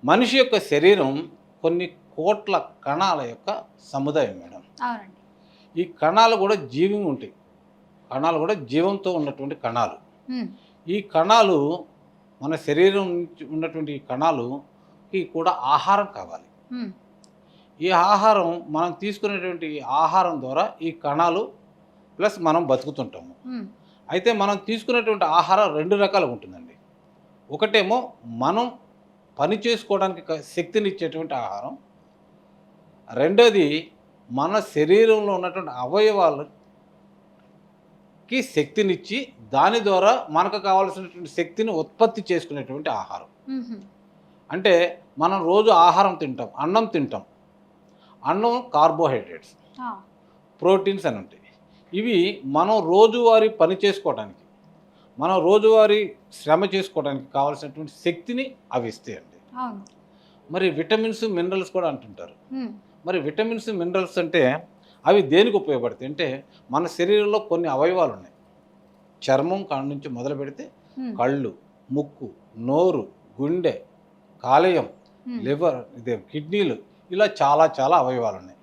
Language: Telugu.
మనిషి యొక్క శరీరం కొన్ని కోట్ల కణాల యొక్క సముదాయం మేడం. అవునండి. ఈ కణాలు కూడా జీవం ఉంటాయి. కణాలు కూడా జీవంతో ఉన్నటువంటి కణాలు. హ్మ్. ఈ కణాలు మన శరీరం నుంచి ఉన్నటువంటి ఈ కణాలుకి కూడా ఆహారం కావాలి. హ్మ్. ఈ ఆహారం మనం తీసుకునేటువంటి ఆహారం ద్వారా ఈ కణాలు ప్లస్ మనం బతుకుతుంటాము. హ్మ్. అయితే మనం తీసుకునేటువంటి ఆహారం 2 రకాలుగా ఉంటుందండి. ఒకటేమో మనం పని చేసుకోవడానికి శక్తినిచ్చేటువంటి ఆహారం. రెండోది మన శరీరంలో ఉన్నటువంటి అవయవాలకి శక్తినిచ్చి దాని ద్వారా మనకు కావాల్సినటువంటి శక్తిని ఉత్పత్తి చేసుకునేటువంటి ఆహారం. హుహు. అంటే మనం రోజు ఆహారం తింటాం, అన్నం తింటాం. అన్నం కార్బోహైడ్రేట్స్, ఆ! ప్రోటీన్స్ అని ఉంటాయి. ఇవి మనం రోజువారీ పని చేసుకోవడానికి, మనం రోజువారీ శ్రమ చేసుకోవడానికి కావాల్సినటువంటి శక్తిని అవి ఇస్తాయండి. అవును. మరి విటమిన్స్, మినరల్స్ కూడా అంటుంటారు. హ్మ్. మరి విటమిన్స్, మినరల్స్ అంటే అవి దేనికి ఉపయోగపడతాయి అంటే మన శరీరంలో కొన్ని అవయవాలు ఉన్నాయి. చర్మం కాడ నుంచి మొదలు పెడితే హ్మ్. కళ్ళు, ముక్కు, నోరు, గుండె, కాలేయం, హ్మ్. లివర్, కిడ్నీలు, ఇలా చాలా చాలా అవయవాలు ఉన్నాయి.